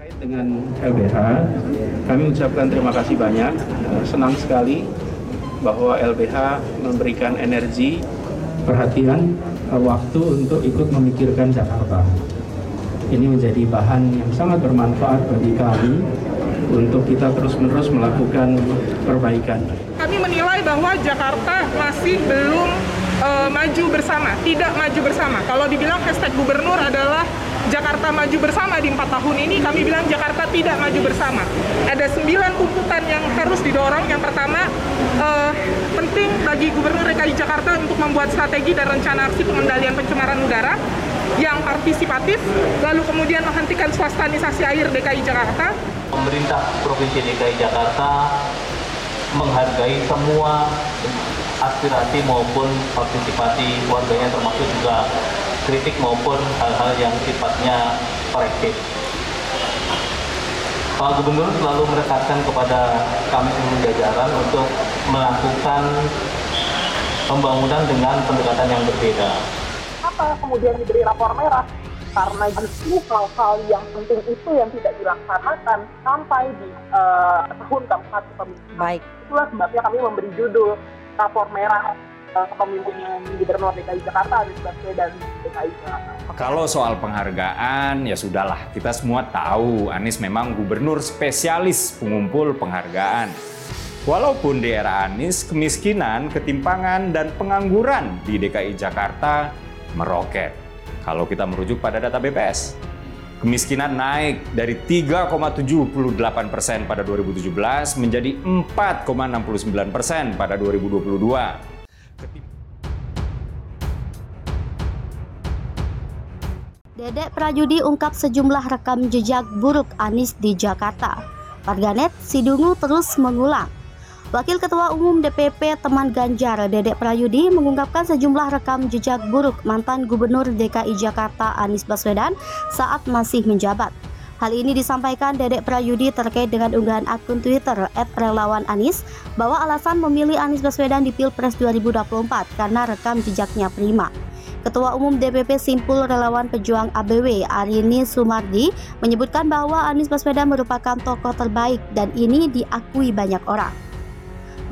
Terkait dengan LBH, kami ucapkan terima kasih banyak. Senang sekali bahwa LBH memberikan energi, perhatian, waktu untuk ikut memikirkan Jakarta. Ini menjadi bahan yang sangat bermanfaat bagi kami untuk kita terus-menerus melakukan perbaikan. Kami menilai bahwa Jakarta masih belum maju bersama, tidak maju bersama. Kalau dibilang hashtag gubernur adalah Jakarta maju bersama di 4 tahun ini, kami bilang Jakarta tidak maju bersama. Ada 9 tuntutan yang harus didorong. Yang pertama, penting bagi Gubernur DKI Jakarta untuk membuat strategi dan rencana aksi pengendalian pencemaran udara yang partisipatif, lalu kemudian menghentikan swastanisasi air DKI Jakarta. Pemerintah Provinsi DKI Jakarta menghargai semua aspirasi maupun partisipasi warganya, termasuk juga kritik maupun hal-hal yang sifatnya korektif. Pak Gubernur selalu menekankan kepada kami seluruh jajaran untuk melakukan pembangunan dengan pendekatan yang berbeda. Apa kemudian diberi rapor merah? Karena justru hal-hal yang penting itu yang tidak dilaksanakan sampai di tahun keempat kepemimpinan. Baik. Itulah sebabnya kami memberi judul rapor merah kepemimpinan Gubernur DKI Jakarta Anies Baswedan DKI Jakarta. Kalau soal penghargaan, ya sudahlah, kita semua tahu Anies memang gubernur spesialis pengumpul penghargaan. Walaupun di era Anies, kemiskinan, ketimpangan, dan pengangguran di DKI Jakarta meroket. Kalau kita merujuk pada data BPS, kemiskinan naik dari 3,78% pada 2017 menjadi 4,69% pada 2022. Dedek Prayudi ungkap sejumlah rekam jejak buruk Anies di Jakarta. Warganet Sidungu terus mengulang. Wakil Ketua Umum DPP Teman Ganjar, Dedek Prayudi, mengungkapkan sejumlah rekam jejak buruk mantan Gubernur DKI Jakarta Anies Baswedan saat masih menjabat. Hal ini disampaikan Dedek Prayudi terkait dengan unggahan akun Twitter @relawan_Anies bahwa alasan memilih Anies Baswedan di Pilpres 2024 karena rekam jejaknya prima. Ketua Umum DPP Simpul Relawan Pejuang ABW Arini Sumardi menyebutkan bahwa Anies Baswedan merupakan tokoh terbaik dan ini diakui banyak orang.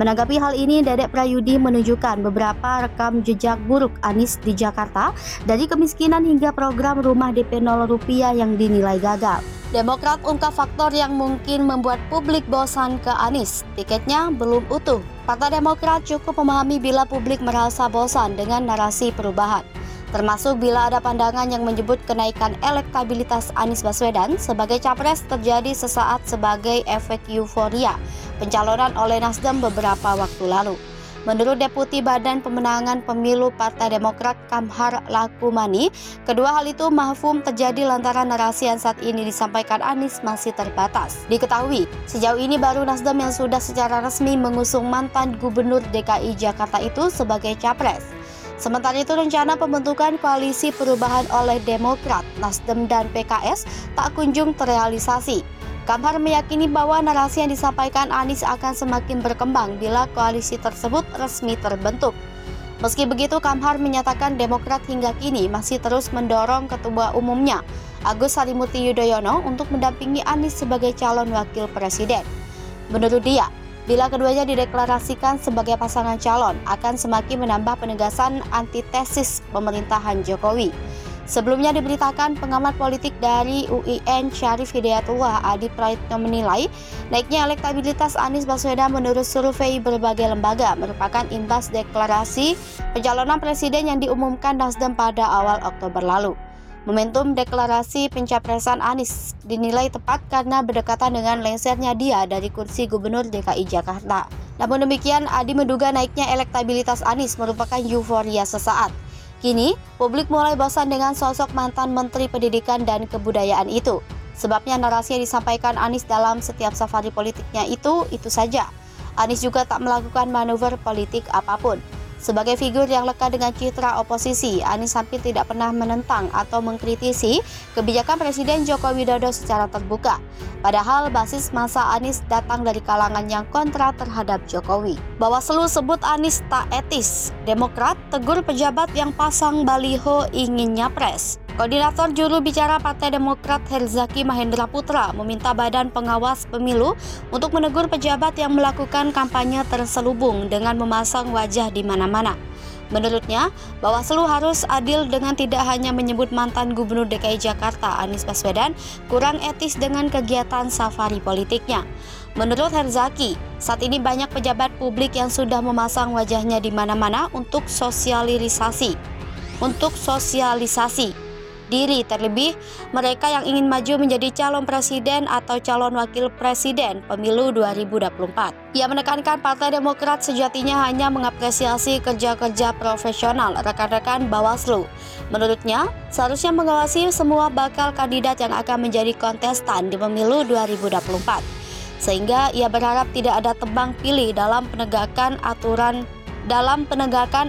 Menanggapi hal ini, Dedek Prayudi menunjukkan beberapa rekam jejak buruk Anies di Jakarta, dari kemiskinan hingga program rumah DP 0 rupiah yang dinilai gagal. Demokrat ungkap faktor yang mungkin membuat publik bosan ke Anies. Tiketnya belum utuh. Partai Demokrat cukup memahami bila publik merasa bosan dengan narasi perubahan, termasuk bila ada pandangan yang menyebut kenaikan elektabilitas Anies Baswedan sebagai capres terjadi sesaat sebagai efek euforia pencalonan oleh Nasdem beberapa waktu lalu. Menurut Deputi Badan Pemenangan Pemilu Partai Demokrat Kamhar Lakumani, kedua hal itu mahfum terjadi lantaran narasi yang saat ini disampaikan Anies masih terbatas. Diketahui, sejauh ini baru Nasdem yang sudah secara resmi mengusung mantan Gubernur DKI Jakarta itu sebagai capres. Sementara itu, rencana pembentukan koalisi perubahan oleh Demokrat, Nasdem, dan PKS tak kunjung terrealisasi. Kamhar meyakini bahwa narasi yang disampaikan Anies akan semakin berkembang bila koalisi tersebut resmi terbentuk. Meski begitu, Kamhar menyatakan Demokrat hingga kini masih terus mendorong Ketua Umumnya, Agus Harimurti Yudhoyono, untuk mendampingi Anies sebagai calon wakil presiden. Menurut dia, bila keduanya dideklarasikan sebagai pasangan calon, akan semakin menambah penegasan antitesis pemerintahan Jokowi. Sebelumnya diberitakan, pengamat politik dari UIN Syarif Hidayatullah Adi Praitno menilai naiknya elektabilitas Anies Baswedan menurut survei berbagai lembaga merupakan imbas deklarasi pencalonan presiden yang diumumkan Nasdem pada awal Oktober lalu. Momentum deklarasi pencapresan Anies dinilai tepat karena berdekatan dengan lengsernya dia dari kursi Gubernur DKI Jakarta. Namun demikian, Adi menduga naiknya elektabilitas Anies merupakan euforia sesaat. Kini, publik mulai bosan dengan sosok mantan Menteri Pendidikan dan Kebudayaan itu. Sebabnya narasi yang disampaikan Anies dalam setiap safari politiknya itu saja. Anies juga tak melakukan manuver politik apapun. Sebagai figur yang lekat dengan citra oposisi, Anies hampir tidak pernah menentang atau mengkritisi kebijakan Presiden Joko Widodo secara terbuka. Padahal basis massa Anies datang dari kalangan yang kontra terhadap Jokowi. Bawaslu sebut Anies tak etis. Demokrat tegur pejabat yang pasang baliho ingin nyapres. Koordinator juru bicara Partai Demokrat Herzaki Mahendra Putra meminta Badan Pengawas Pemilu untuk menegur pejabat yang melakukan kampanye terselubung dengan memasang wajah di mana-mana. Menurutnya, Bawaslu harus adil dengan tidak hanya menyebut mantan Gubernur DKI Jakarta Anies Baswedan kurang etis dengan kegiatan safari politiknya. Menurut Herzaki, saat ini banyak pejabat publik yang sudah memasang wajahnya di mana-mana untuk sosialisasi diri, terlebih mereka yang ingin maju menjadi calon presiden atau calon wakil presiden pemilu 2024. Ia menekankan Partai Demokrat sejatinya hanya mengapresiasi kerja-kerja profesional rekan-rekan Bawaslu. Menurutnya, seharusnya mengawasi semua bakal kandidat yang akan menjadi kontestan di pemilu 2024. Sehingga ia berharap tidak ada tebang pilih dalam penegakan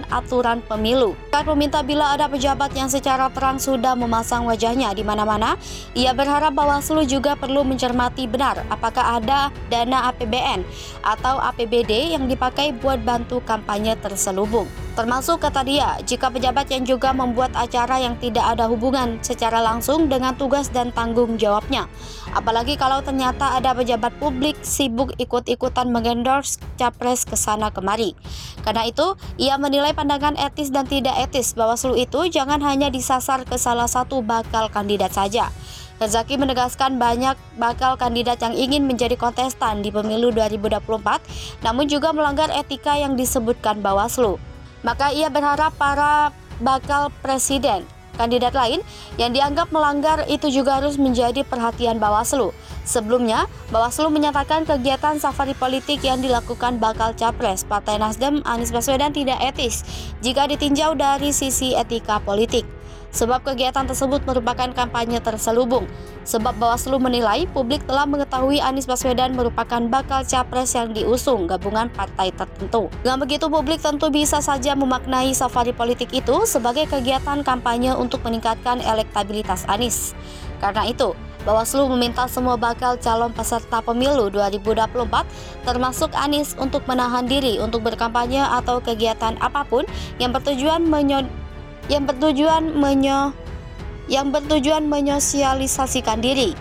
aturan pemilu. Ia meminta bila ada pejabat yang secara terang sudah memasang wajahnya di mana-mana, ia berharap Bawaslu juga perlu mencermati benar apakah ada dana APBN atau APBD yang dipakai buat bantu kampanye terselubung. Termasuk kata dia, jika pejabat yang juga membuat acara yang tidak ada hubungan secara langsung dengan tugas dan tanggung jawabnya. Apalagi kalau ternyata ada pejabat publik sibuk ikut-ikutan mengendorse capres kesana kemari. Karena itu, ia menilai pandangan etis dan tidak etis Bawaslu itu jangan hanya disasar ke salah satu bakal kandidat saja. Herzaki menegaskan banyak bakal kandidat yang ingin menjadi kontestan di pemilu 2024, namun juga melanggar etika yang disebutkan Bawaslu. Maka ia berharap para bakal presiden kandidat lain yang dianggap melanggar itu juga harus menjadi perhatian Bawaslu. Sebelumnya, Bawaslu menyatakan kegiatan safari politik yang dilakukan bakal capres Partai Nasdem Anies Baswedan tidak etis jika ditinjau dari sisi etika politik. Sebab kegiatan tersebut merupakan kampanye terselubung. Sebab Bawaslu menilai publik telah mengetahui Anies Baswedan merupakan bakal capres yang diusung gabungan partai tertentu. Dengan begitu, publik tentu bisa saja memaknai safari politik itu sebagai kegiatan kampanye untuk meningkatkan elektabilitas Anies. Karena itu, Bawaslu meminta semua bakal calon peserta pemilu 2024 termasuk Anies untuk menahan diri untuk berkampanye atau kegiatan apapun yang bertujuan menyosialisasikan diri